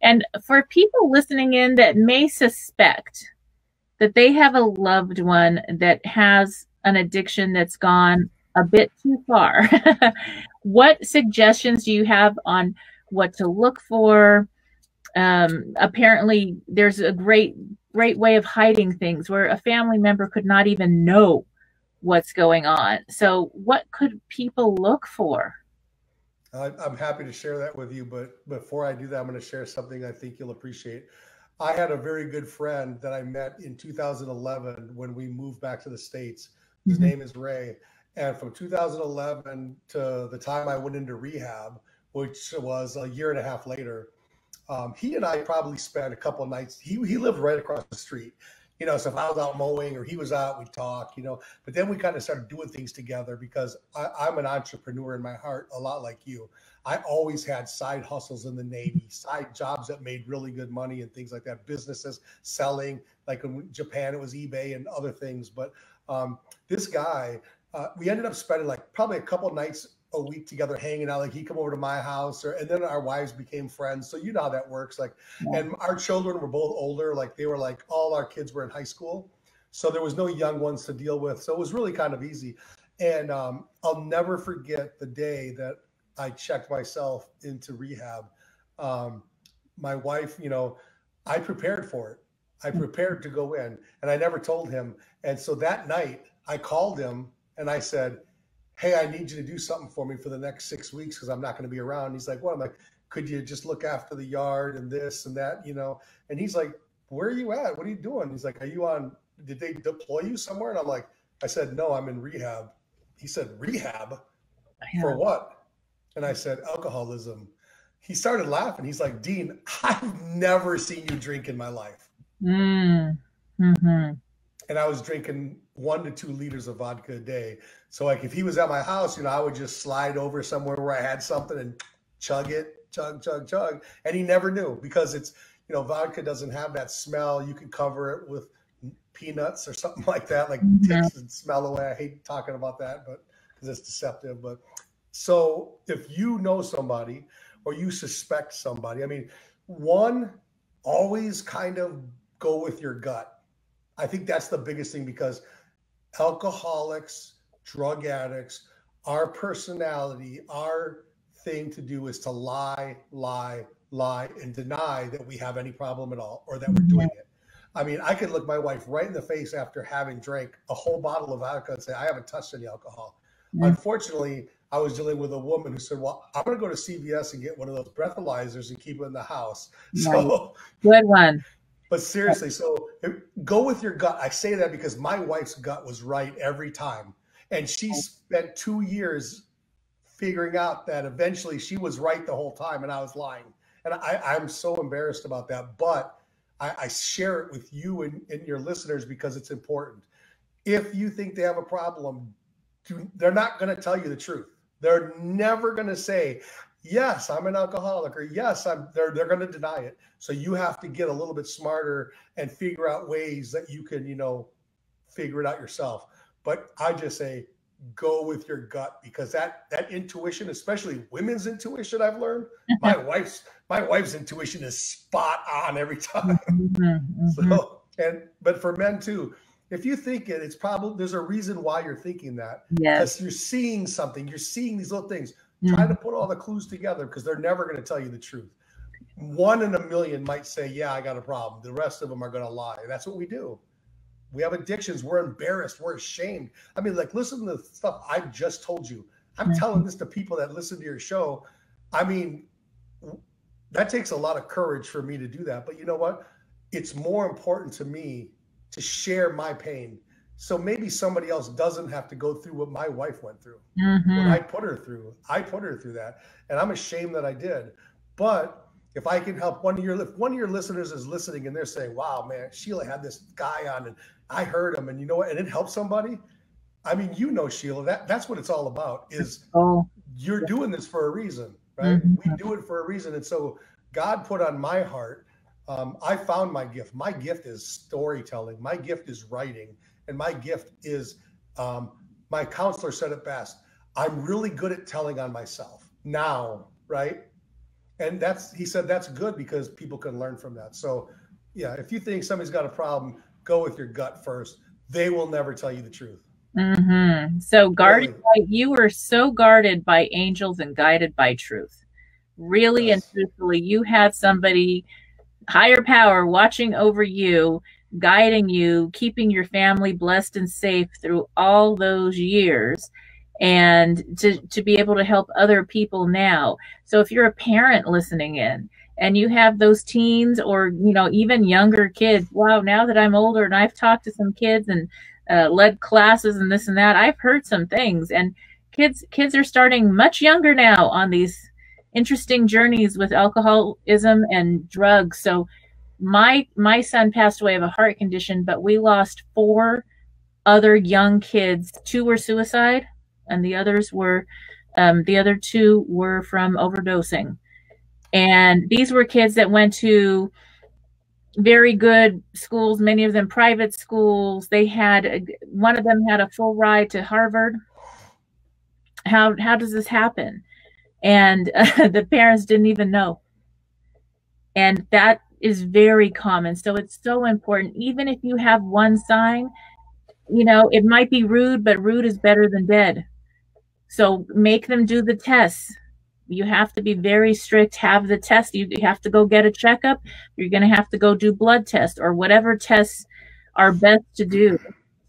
And for people listening in that may suspect that they have a loved one that has an addiction that's gone a bit too far, what suggestions do you have on what to look for? Apparently there's a great way of hiding things where a family member could not even know what's going on. So what could people look for? I'm happy to share that with you, but before I do that, I'm going to share something I think you'll appreciate. I had a very good friend that I met in 2011 when we moved back to the States. His name is Ray. And from 2011 to the time I went into rehab, which was a year and a half later, he and I probably spent a couple of nights. He lived right across the street, so if I was out mowing or he was out, we'd talk, but then we kind of started doing things together, because I'm an entrepreneur in my heart, a lot like you. I always had side hustles in the Navy, side jobs that made really good money and things like that, businesses, selling, like in Japan, it was eBay and other things. But this guy, we ended up spending like probably a couple of nights a week together hanging out. Like, he'd come over to my house, and then our wives became friends. So you know how that works. Like, and our children were both older. Like, they were like, all our kids were in high school. So there was no young ones to deal with. So it was really kind of easy. And I'll never forget the day that I checked myself into rehab. My wife, you know, I prepared for it. I prepared to go in, and I never told him. And so that night I called him and I said, hey, I need you to do something for me for the next 6 weeks because I'm not going to be around. He's like, what? I'm like, could you just look after the yard and this and that, you know? And he's like, where are you at? What are you doing? He's like, are you on, did they deploy you somewhere? And I'm like, I said, no, I'm in rehab. He said, rehab? For what? And I said, alcoholism. He started laughing. He's like, Dean, I've never seen you drink in my life. And I was drinking 1 to 2 liters of vodka a day. So like if he was at my house, you know, I would just slide over somewhere where I had something and chug it, chug. And he never knew because it's, you know, vodka doesn't have that smell. You can cover it with peanuts or something like that, like takes the smell away. I hate talking about that, but because it's deceptive. But so if you know somebody or you suspect somebody, I mean, one, always kind of go with your gut. I think that's the biggest thing because alcoholics, drug addicts, our personality, our thing to do is to lie, and deny that we have any problem at all or that we're doing it. I mean, I could look my wife right in the face after having drank a whole bottle of vodka and say, I haven't touched any alcohol. Unfortunately, I was dealing with a woman who said, well, I'm going to go to CVS and get one of those breathalyzers and keep it in the house. So good one. But seriously, so go with your gut. I say that because my wife's gut was right every time. And she spent 2 years figuring out that eventually she was right the whole time and I was lying. And I'm so embarrassed about that. But I share it with you and your listeners because it's important. If you think they have a problem, they're not going to tell you the truth. They're never going to say, yes, I'm an alcoholic, or yes, they're going to deny it. So you have to get a little bit smarter and figure out ways that you can, you know, figure it out yourself. But I just say, go with your gut because that intuition, especially women's intuition, I've learned, my wife's intuition is spot on every time. So, but for men too, if you think it's probably, there's a reason why you're thinking that. Because you're seeing something, you're seeing these little things. Try to put all the clues together because they're never going to tell you the truth. 1 in a million might say, yeah, I got a problem. The rest of them are going to lie. That's what we do. We have addictions. We're embarrassed. We're ashamed. I mean, like, listen to the stuff I've just told you. I'm telling this to people that listen to your show. I mean, that takes a lot of courage for me to do that. But you know what? It's more important to me to share my pain. So maybe somebody else doesn't have to go through what my wife went through. What I put her through. I put her through that. And I'm ashamed that I did. But if I can help one of your listeners is listening and they're saying, wow, man, Sheila had this guy on and I heard him and you know what? And it helped somebody. I mean, you know, Sheila, that's what it's all about is you're doing this for a reason, right? We do it for a reason. And so God put on my heart, I found my gift. My gift is storytelling. My gift is writing. And my gift is, my counselor said it best, I'm really good at telling on myself now, right? And he said, that's good because people can learn from that. So yeah, if you think somebody's got a problem, go with your gut first. They will never tell you the truth. So guarded, you were so guarded by angels and guided by truth. Really and truthfully, you had somebody, higher power, watching over you, guiding you, keeping your family blessed and safe through all those years, and to be able to help other people now. So if you're a parent listening in and you have those teens or, you know, even younger kids, wow, now that I'm older and I've talked to some kids and led classes and this and that, I've heard some things, and kids are starting much younger now on these interesting journeys with alcoholism and drugs. So my son passed away of a heart condition, but we lost 4 other young kids. 2 were suicide, and the others were, the other 2 were from overdosing. And these were kids that went to very good schools, many of them private schools. They had, one of them had a full ride to Harvard. How does this happen? And the parents didn't even know. And that is very common. So it's so important. Even if you have one sign, you know, it might be rude, but rude is better than dead. So make them do the tests. You have to be very strict, have the test. You have to go get a checkup. You're going to have to go do blood tests or whatever tests are best to do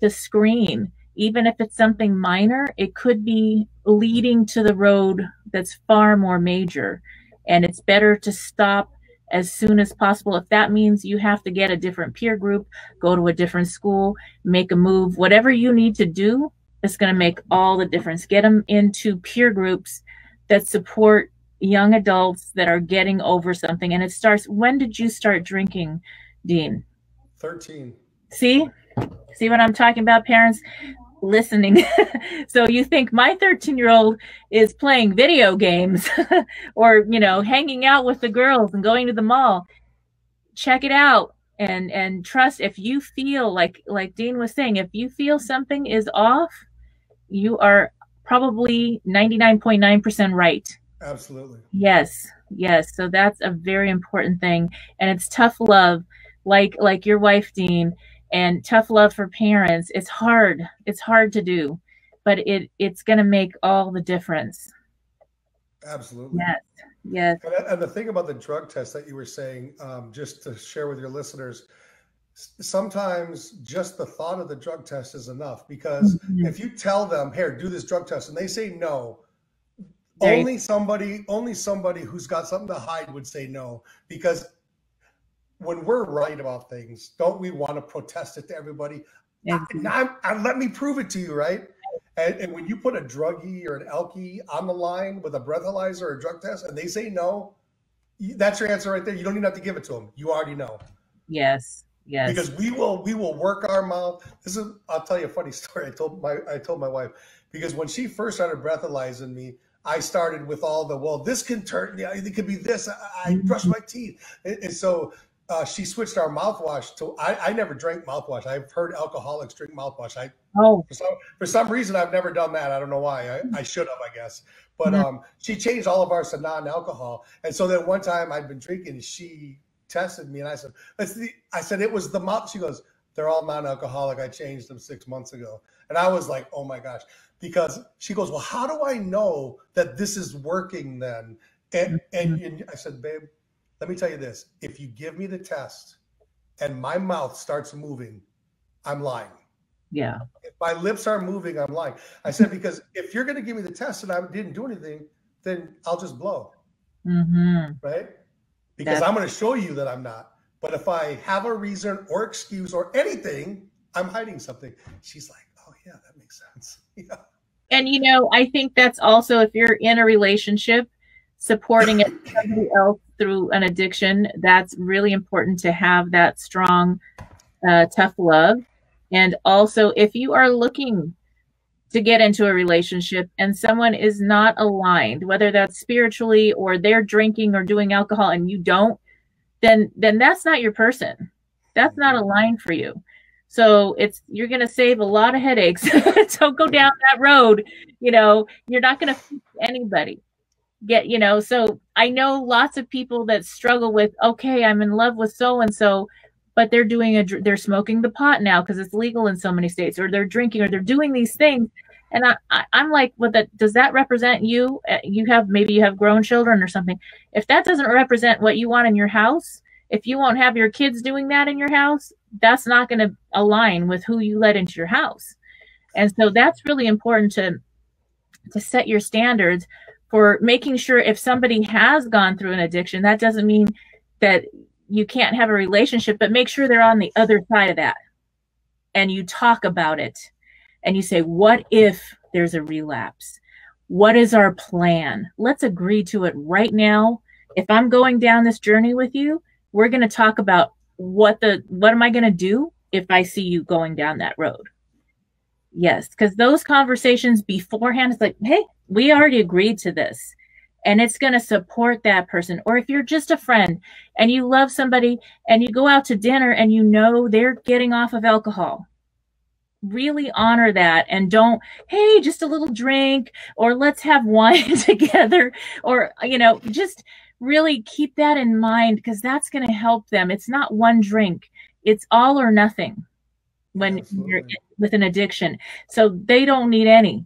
to screen. Even if it's something minor, it could be leading to the road that's far more major. And it's better to stop as soon as possible. If that means you have to get a different peer group, go to a different school, make a move, whatever you need to do, it's going to make all the difference. Get them into peer groups that support young adults that are getting over something. And it starts, when did you start drinking, Dean? 13. See what I'm talking about, parents? Listening. So you think my 13-year-old is playing video games or, you know, hanging out with the girls and going to the mall. Check it out and trust. If you feel like Dean was saying, if you feel something is off, you are probably 99.9% right. Absolutely. Yes. So that's a very important thing. And it's tough love, like your wife, Dean, and tough love for parents. It's hard. It's hard to do, but it's going to make all the difference. Absolutely. Yes. And the thing about the drug test that you were saying, just to share with your listeners, sometimes just the thought of the drug test is enough, because if you tell them, here, do this drug test, and they say no, only somebody who's got something to hide would say no. Because when we're right about things, don't we want to protest it to everybody? Let me prove it to you, right? And when you put a druggie or an alkie on the line with a breathalyzer or a drug test and they say no, that's your answer right there. You don't even have to give it to them. You already know. Yes. Because we will work our mouth. I'll tell you a funny story. I told my wife, because when she first started breathalyzing me, I started with all the, well, this can turn, yeah, it could be this. I brush my teeth. And so she switched our mouthwash to, I never drank mouthwash. I've heard alcoholics drink mouthwash. For some reason, I've never done that. I don't know why. I should have, I guess. But she changed all of ours to non-alcohol. And so then one time I'd been drinking, and she tested me, and I said, it was the mouth. She goes, they're all non-alcoholic. I changed them 6 months ago. And I was like, oh my gosh. Because she goes, well, how do I know that this is working then? And I said, babe, let me tell you this. If you give me the test and my mouth starts moving, I'm lying. Yeah. If my lips are moving, I'm lying. I said, because if you're going to give me the test and I didn't do anything, then I'll just blow. Right? Because I'm going to show you that I'm not. But if I have a reason or excuse or anything, I'm hiding something. She's like, oh yeah, that makes sense. Yeah. And you know, I think that's also, if you're in a relationship, supporting somebody else through an addiction, that's really important to have that strong, tough love. And also, if you are looking to get into a relationship and someone is not aligned, whether that's spiritually or they're drinking or doing alcohol and you don't, then that's not your person. That's not aligned for you. So you're going to save a lot of headaches. Don't go down that road. You know, you're not going to fix anybody. So I know lots of people that struggle with, okay, I'm in love with so-and-so, but they're smoking the pot now because it's legal in so many states, or they're drinking, or they're doing these things. And I'm like, does that represent you? Maybe you have grown children or something. If that doesn't represent what you want in your house, if you won't have your kids doing that in your house, that's not going to align with who you let into your house. And so that's really important to set your standards for making sure if somebody has gone through an addiction, that doesn't mean that you can't have a relationship, but make sure they're on the other side of that. And you talk about it and you say, what if there's a relapse? What is our plan? Let's agree to it right now. If I'm going down this journey with you, we're going to talk about what am I going to do if I see you going down that road? Yes, because those conversations beforehand, it's like, hey, we already agreed to this. And it's going to support that person. Or if you're just a friend and you love somebody and you go out to dinner and you know they're getting off of alcohol, really honor that, and don't, hey, just a little drink, or let's have wine together, or, just really keep that in mind, because that's going to help them. It's not one drink. It's all or nothing when you're with an addiction. So they don't need any.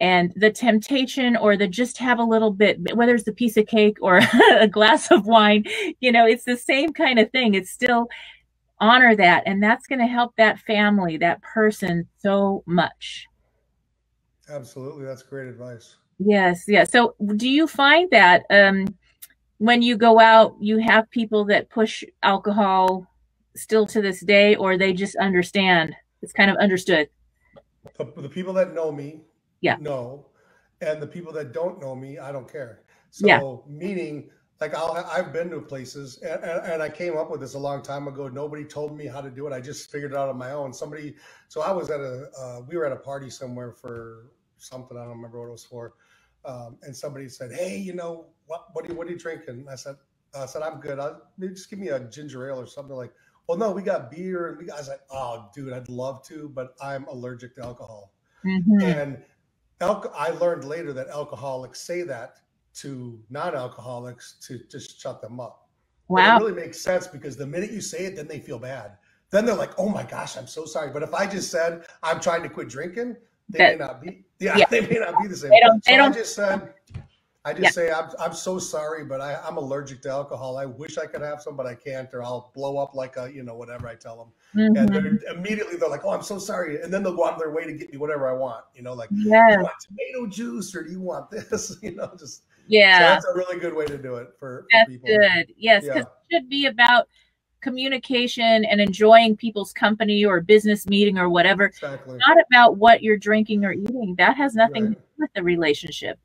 And the temptation, or the just have a little bit, whether it's a piece of cake or a glass of wine, you know, it's the same kind of thing. It's still honor that. And that's going to help that family, that person so much. Absolutely. That's great advice. Yes. Yeah. So do you find that when you go out, you have people that push alcohol still to this day, or they just understand? It's kind of understood. The people that know me, yeah, know, and the people that don't know me, I don't care. So meaning, like, I've been to places, and I came up with this a long time ago. Nobody told me how to do it. I just figured it out on my own. So I was at we were at a party somewhere for something. I don't remember what it was for. And somebody said, "Hey, you know, what are you drinking?" And I said, "I'm good. Just give me a ginger ale or something." Like, "Well, no, we got beer." And I was like, "Oh, dude, I'd love to, but I'm allergic to alcohol." And I learned later that alcoholics say that to non-alcoholics to just shut them up. Wow. But it really makes sense, because the minute you say it, then they feel bad. Then they're like, "Oh my gosh, I'm so sorry." But if I just said I'm trying to quit drinking, they may not be. They may not be the same. I just say I'm so sorry, but I'm allergic to alcohol. I wish I could have some, but I can't, or I'll blow up like a, you know, whatever I tell them. And they're like, "Oh, I'm so sorry," and then they'll go on their way to get me whatever I want. You know, like, "Do you want tomato juice, or do you want this?" You know, just so that's a really good way to do it for people. That's good. Yes, because it should be about communication and enjoying people's company or business meeting or whatever. Exactly. Not about what you're drinking or eating. That has nothing to do with the relationship.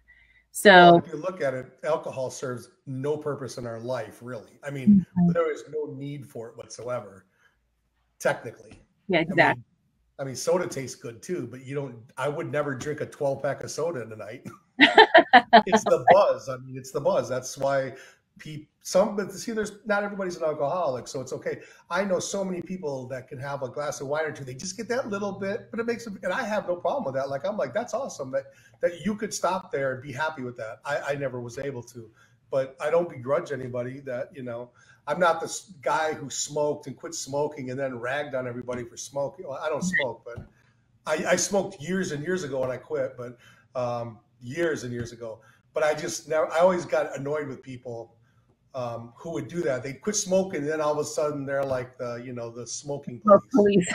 So if you look at it, alcohol serves no purpose in our life, really. I mean, there is no need for it whatsoever, technically. Yeah, exactly. I mean, soda tastes good too, but I would never drink a 12-pack of soda in a night. It's the buzz. I mean, it's the buzz. That's why but see, not everybody's an alcoholic, so it's okay. I know so many people that can have a glass of wine or two. They just get that little bit, but it makes them, and I have no problem with that. Like, I'm like, that's awesome that you could stop there and be happy with that. I never was able to, but I don't begrudge anybody that, you know, I'm not this guy who smoked and quit smoking and then ragged on everybody for smoking. Well, I don't smoke, but I smoked years and years ago when I quit, but years and years ago. But I always got annoyed with people who would do that. They quit smoking, and then all of a sudden they're like the smoking police.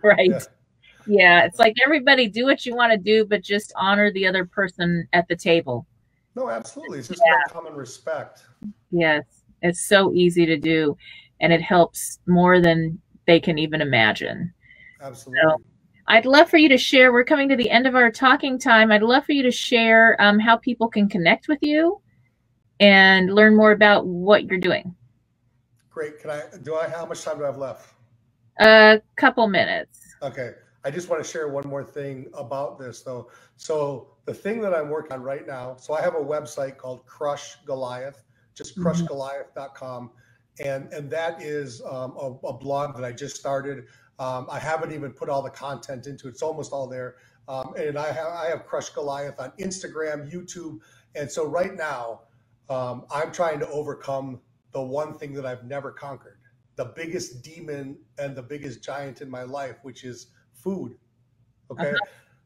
Right. Yeah. It's like, everybody do what you want to do, but just honor the other person at the table. No, absolutely. It's just about common respect. Yes. It's so easy to do, and it helps more than they can even imagine. Absolutely. So, I'd love for you to share, we're coming to the end of our talking time. I'd love for you to share how people can connect with you and learn more about what you're doing. Great. How much time do I have left? A couple minutes. Okay. I just want to share one more thing about this, though. So the thing that I'm working on right now, so I have a website called Crush Goliath, just crushgoliath.com. And that is a blog that I just started. I haven't even put all the content into it. It's almost all there. And I have Crush Goliath on Instagram, YouTube. And so right now, I'm trying to overcome the one thing that I've never conquered, the biggest demon and the biggest giant in my life, which is food. Okay.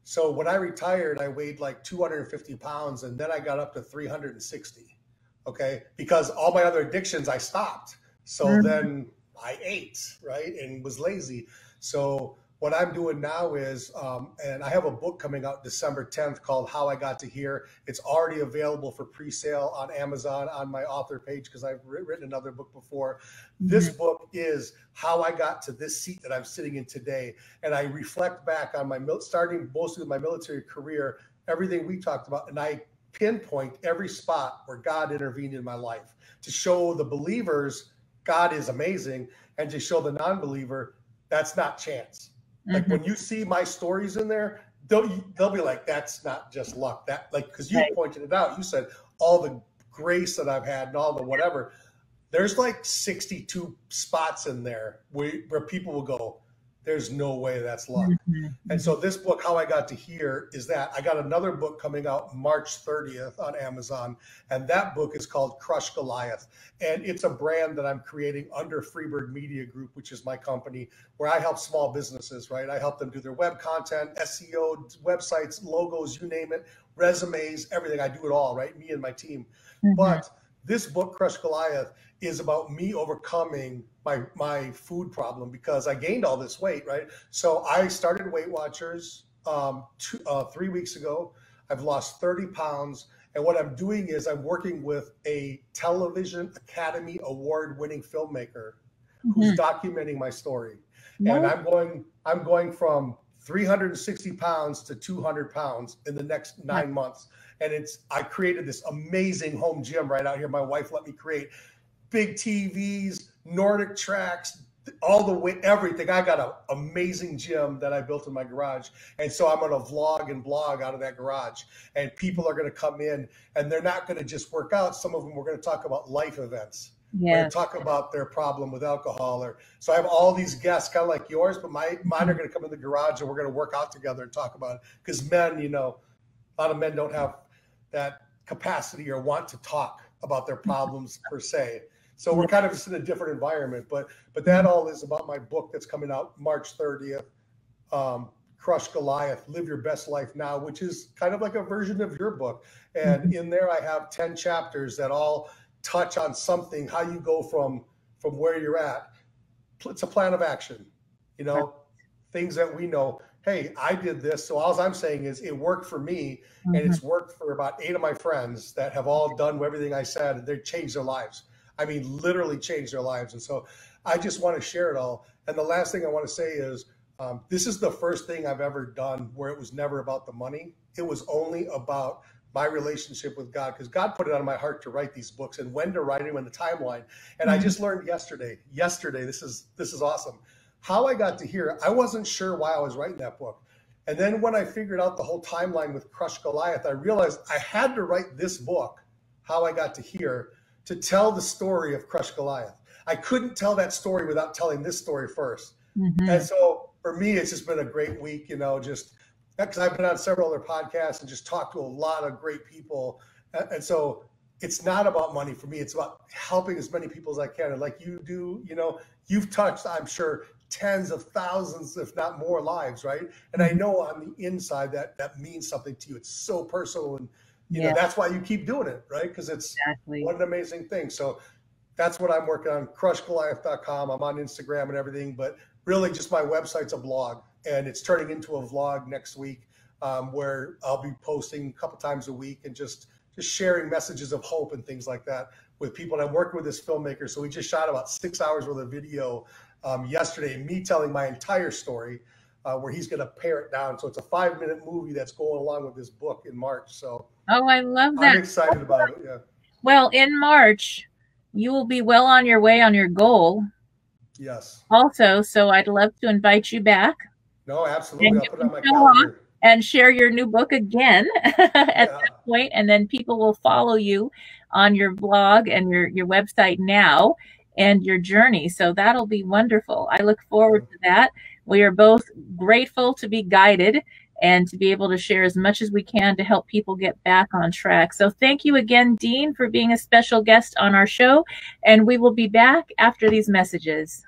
So when I retired, I weighed like 250 pounds, and then I got up to 360. Okay. Because all my other addictions, I stopped. So then I ate, right, and was lazy. So what I'm doing now is, and I have a book coming out December 10th called How I Got to Here. It's already available for pre-sale on Amazon on my author page, because I've written another book before. This book is how I got to this seat that I'm sitting in today. And I reflect back on starting mostly with my military career, everything we talked about, and I pinpoint every spot where God intervened in my life to show the believers God is amazing, and to show the non-believer that's not chance. Like, when you see my stories in there, they'll be like, that's not just luck. That, like, because you pointed it out. You said all the grace that I've had and all the whatever. There's like 62 spots in there where people will go, there's no way that's luck. And so this book, How I Got to Here, is that I got another book coming out March 30th on Amazon. And that book is called Crush Goliath. And it's a brand that I'm creating under Freeberg Media Group, which is my company, where I help small businesses, right? I help them do their web content, SEO, websites, logos, you name it, resumes, everything. I do it all, right? Me and my team. But this book, Crush Goliath, is about me overcoming my food problem because I gained all this weight, right? So I started Weight Watchers 3 weeks ago. I've lost 30 pounds. And what I'm doing is I'm working with a Television Academy Award winning filmmaker who's documenting my story. And I'm going from 360 pounds to 200 pounds in the next 9 months. And I created this amazing home gym right out here. My wife let me create big TVs, Nordic tracks, all the way, everything. I got an amazing gym that I built in my garage. And so I'm going to vlog and blog out of that garage. And people are going to come in and they're not going to just work out. Some of them we're going to talk about life events. We're going to talk about their problem with alcohol. So I have all these guests kind of like yours, but mine are going to come in the garage and we're going to work out together and talk about it. Because men, you know, a lot of men don't have that capacity or want to talk about their problems per se. So we're kind of just in a different environment, but that all is about my book that's coming out March 30th, Crush Goliath, Live Your Best Life Now, which is kind of like a version of your book. And in there I have 10 chapters that all touch on something, how you go from where you're at. It's a plan of action, you know, things that we know. Hey, I did this. So all I'm saying is it worked for me and it's worked for about 8 of my friends that have all done everything I said and they've changed their lives. I mean, literally changed their lives. And so I just want to share it all. And the last thing I want to say is this is the first thing I've ever done where it was never about the money. It was only about my relationship with God, because God put it on my heart to write these books and when to write them and the timeline. And I just learned yesterday, this is awesome. How I got to here, I wasn't sure why I was writing that book. And then when I figured out the whole timeline with Crush Goliath, I realized I had to write this book, How I Got to Here, to tell the story of Crush Goliath. I couldn't tell that story without telling this story first. And so for me, it's just been a great week, you know, just because I've been on several other podcasts and just talked to a lot of great people. And so it's not about money for me. It's about helping as many people as I can. And like you do, you know, you've touched, I'm sure, tens of thousands, if not more lives, right? And I know on the inside that means something to you. It's so personal. And you know, that's why you keep doing it, right? Because it's what an amazing thing. So that's what I'm working on, crushgoliath.com. I'm on Instagram and everything, but really just my website's a blog, and it's turning into a vlog next week where I'll be posting a couple times a week and just sharing messages of hope and things like that with people. And I'm working with this filmmaker. So we just shot about 6 hours worth of video yesterday, me telling my entire story where he's going to pare it down. So it's a 5-minute movie that's going along with this book in March. So I love that. I'm excited about it. Yeah. Well, in March, you will be well on your way on your goal. Yes. Also, so I'd love to invite you back. No, absolutely. I'll put it on my calendar and share your new book again at that point, and then people will follow you on your blog and your website now and your journey. So that'll be wonderful. I look forward to that. We are both grateful to be guided and to be able to share as much as we can to help people get back on track. So thank you again, Dean, for being a special guest on our show. And we will be back after these messages.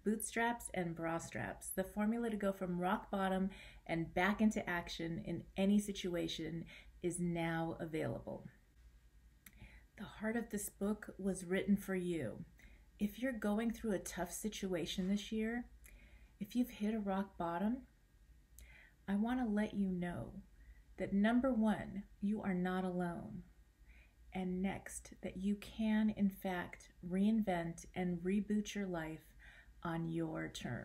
Bootstraps and bra straps, the formula to go from rock bottom and back into action in any situation, is now available. The heart of this book was written for you. If you're going through a tough situation this year, if you've hit a rock bottom, I want to let you know that number one, you are not alone. And next, that you can, in fact, reinvent and reboot your life on your terms.